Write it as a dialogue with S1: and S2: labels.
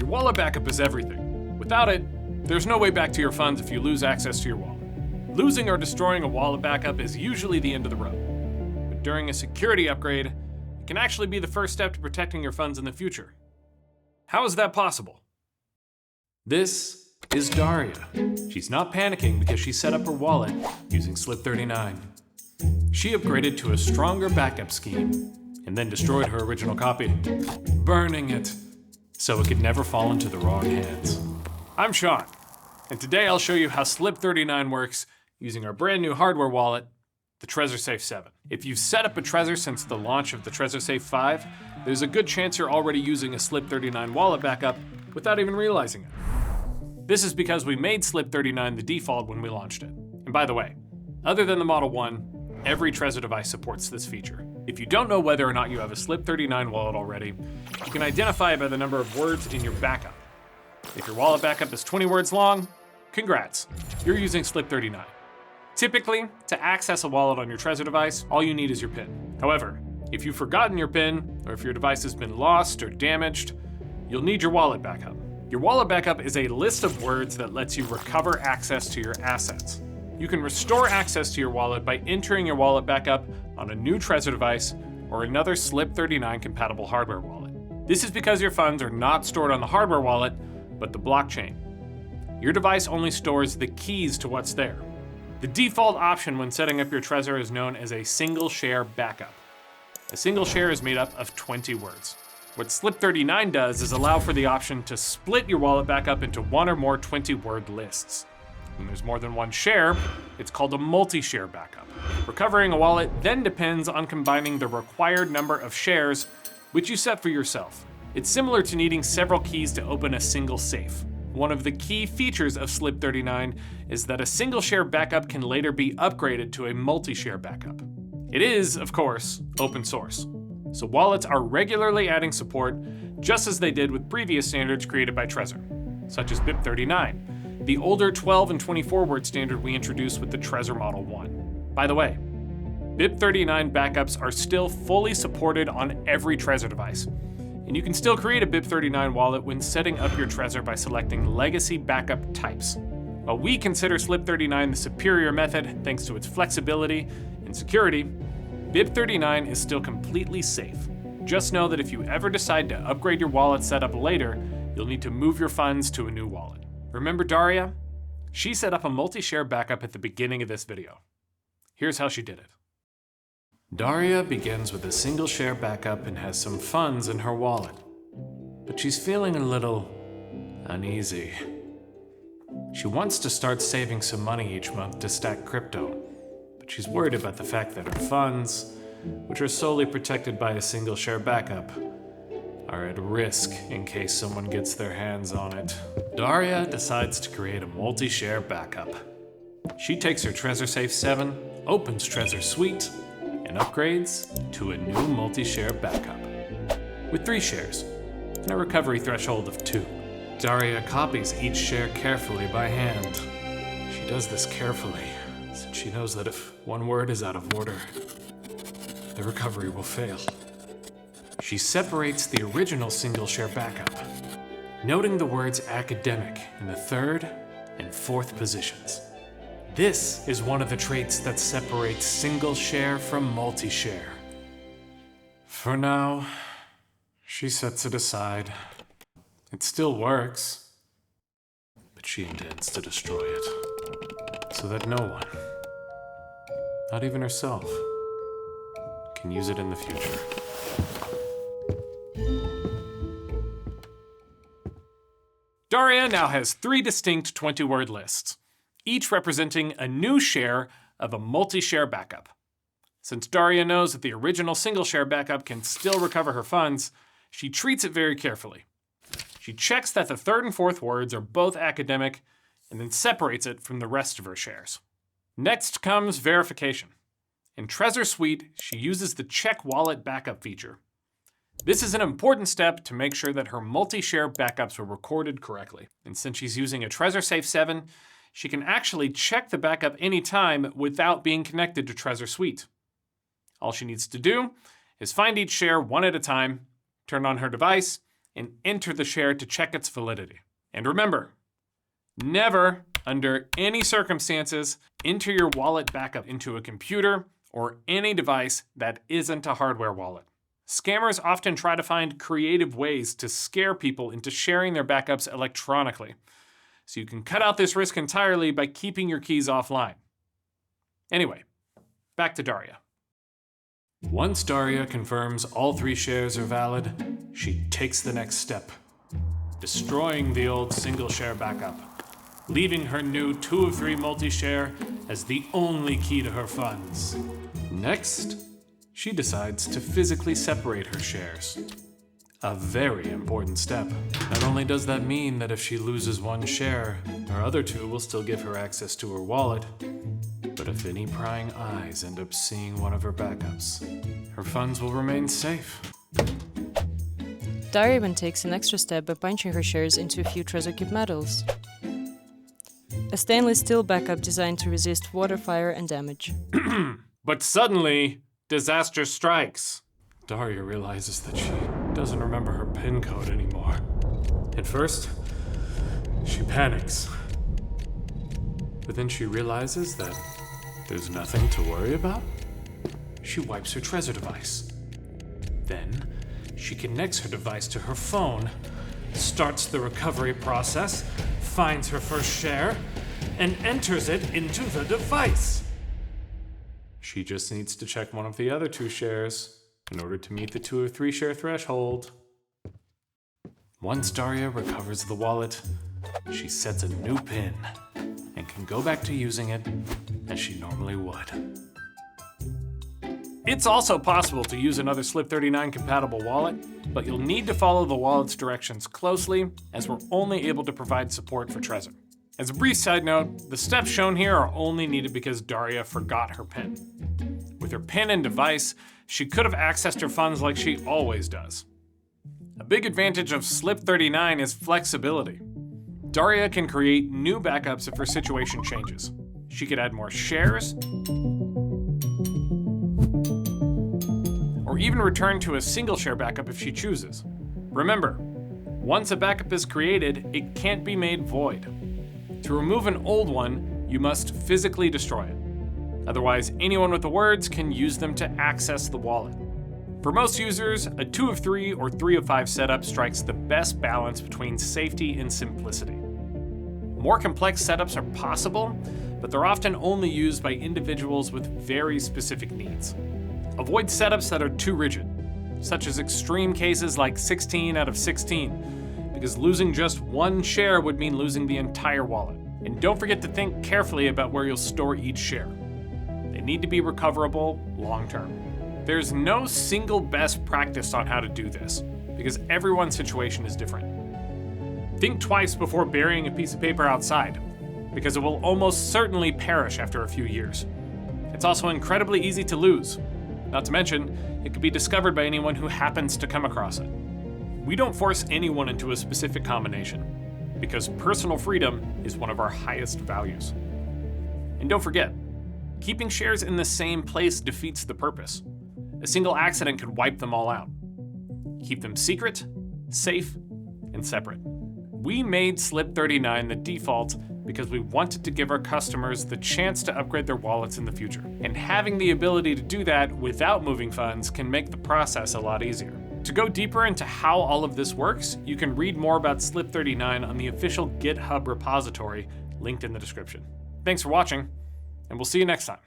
S1: Your wallet backup is everything. Without it, there's no way back to your funds if you lose access to your wallet. Losing or destroying a wallet backup is usually the end of the road. But during a security upgrade, it can actually be the first step to protecting your funds in the future. How is that possible? This is Daria. She's not panicking because she set up her wallet using SLIP39. She upgraded to a stronger backup scheme and then destroyed her original copy, burning it so it could never fall into the wrong hands. I'm Sean, and today I'll show you how SLIP39 works using our brand new hardware wallet, the Trezor Safe 7. If you've set up a Trezor since the launch of the Trezor Safe 5, there's a good chance you're already using a SLIP39 wallet backup without even realizing it. This is because we made SLIP39 the default when we launched it. And by the way, other than the Model 1, every Trezor device supports this feature. If you don't know whether or not you have a SLIP39 wallet already, you can identify it by the number of words in your backup. If your wallet backup is 20 words long, congrats, you're using SLIP39. Typically, to access a wallet on your Trezor device, all you need is your PIN. However, if you've forgotten your PIN, or if your device has been lost or damaged, you'll need your wallet backup. Your wallet backup is a list of words that lets you recover access to your assets. You can restore access to your wallet by entering your wallet backup on a new Trezor device or another SLIP39 compatible hardware wallet. This is because your funds are not stored on the hardware wallet, but the blockchain. Your device only stores the keys to what's there. The default option when setting up your Trezor is known as a single share backup. A single share is made up of 20 words. What SLIP39 does is allow for the option to split your wallet backup into one or more 20-word lists. When there's more than one share, it's called a multi-share backup. Recovering a wallet then depends on combining the required number of shares, which you set for yourself. It's similar to needing several keys to open a single safe. One of the key features of SLIP39 is that a single share backup can later be upgraded to a multi-share backup. It is, of course, open source. So wallets are regularly adding support, just as they did with previous standards created by Trezor, such as BIP39, the older 12 and 24 word standard we introduced with the Trezor Model 1. By the way, BIP39 backups are still fully supported on every Trezor device, and you can still create a BIP39 wallet when setting up your Trezor by selecting legacy backup types. While we consider SLIP39 the superior method thanks to its flexibility and security, BIP39 is still completely safe. Just know that if you ever decide to upgrade your wallet setup later, you'll need to move your funds to a new wallet. Remember Daria? She set up a multi-share backup at the beginning of this video. Here's how she did it. Daria begins with a single share backup and has some funds in her wallet. But she's feeling a little uneasy. She wants to start saving some money each month to stack crypto. She's worried about the fact that her funds, which are solely protected by a single share backup, are at risk in case someone gets their hands on it. Daria decides to create a multi-share backup. She takes her Trezor Safe 7, opens Trezor Suite, and upgrades to a new multi-share backup with 3 shares and a recovery threshold of 2. Daria copies each share carefully by hand. She does this carefully since she knows that if one word is out of order, the recovery will fail. She separates the original single share backup, noting the words academic in the 3rd and 4th positions. This is one of the traits that separates single share from multi-share. For now, she sets it aside. It still works, but she intends to destroy it so that no one, not even herself, can use it in the future. Daria now has 3 distinct 20-word lists, each representing a new share of a multi-share backup. Since Daria knows that the original single-share backup can still recover her funds, she treats it very carefully. She checks that the 3rd and 4th words are both academic and then separates it from the rest of her shares. Next comes verification. In Trezor Suite, she uses the Check Wallet Backup feature. This is an important step to make sure that her multi-share backups were recorded correctly. And since she's using a Trezor Safe 7, she can actually check the backup anytime without being connected to Trezor Suite. All she needs to do is find each share one at a time, turn on her device, and enter the share to check its validity. And remember, never, under any circumstances, enter your wallet backup into a computer or any device that isn't a hardware wallet. Scammers often try to find creative ways to scare people into sharing their backups electronically, so you can cut out this risk entirely by keeping your keys offline. Anyway, back to Daria. Once Daria confirms all 3 shares are valid, she takes the next step, destroying the old single share backup, leaving her new 2 of 3 multi-share as the only key to her funds. Next, she decides to physically separate her shares. A very important step. Not only does that mean that if she loses 1 share, her other 2 will still give her access to her wallet, but if any prying eyes end up seeing one of her backups, her funds will remain safe.
S2: Daria even takes an extra step by punching her shares into a few Trezor Keep medals. A stainless steel backup designed to resist water, fire, and damage.
S1: But suddenly, disaster strikes. Daria realizes that she doesn't remember her PIN code anymore. At first, she panics. But then she realizes that there's nothing to worry about. She wipes her Trezor device. Then, she connects her device to her phone, starts the recovery process, finds her first share, and enters it into the device. She just needs to check one of the other 2 shares in order to meet the 2 or 3 share threshold. Once Daria recovers the wallet, she sets a new PIN and can go back to using it as she normally would. It's also possible to use another SLIP39 compatible wallet, but you'll need to follow the wallet's directions closely, as we're only able to provide support for Trezor. As a brief side note, the steps shown here are only needed because Daria forgot her PIN. With her PIN and device, she could have accessed her funds like she always does. A big advantage of SLIP39 is flexibility. Daria can create new backups if her situation changes. She could add more shares, or even return to a single share backup if she chooses. Remember, once a backup is created, it can't be made void. To remove an old one, you must physically destroy it. Otherwise, anyone with the words can use them to access the wallet. For most users, a 2 of 3 or 3 of 5 setup strikes the best balance between safety and simplicity. More complex setups are possible, but they're often only used by individuals with very specific needs. Avoid setups that are too rigid, such as extreme cases like 16 out of 16, because losing just 1 share would mean losing the entire wallet. And don't forget to think carefully about where you'll store each share. They need to be recoverable long term. There's no single best practice on how to do this, because everyone's situation is different. Think twice before burying a piece of paper outside, because it will almost certainly perish after a few years. It's also incredibly easy to lose. Not to mention, it could be discovered by anyone who happens to come across it. We don't force anyone into a specific combination, because personal freedom is one of our highest values. And don't forget, keeping shares in the same place defeats the purpose. A single accident could wipe them all out. Keep them secret, safe, and separate. We made SLIP39 the default because we wanted to give our customers the chance to upgrade their wallets in the future. And having the ability to do that without moving funds can make the process a lot easier. To go deeper into how all of this works, you can read more about SLIP39 on the official GitHub repository linked in the description. Thanks for watching, and we'll see you next time.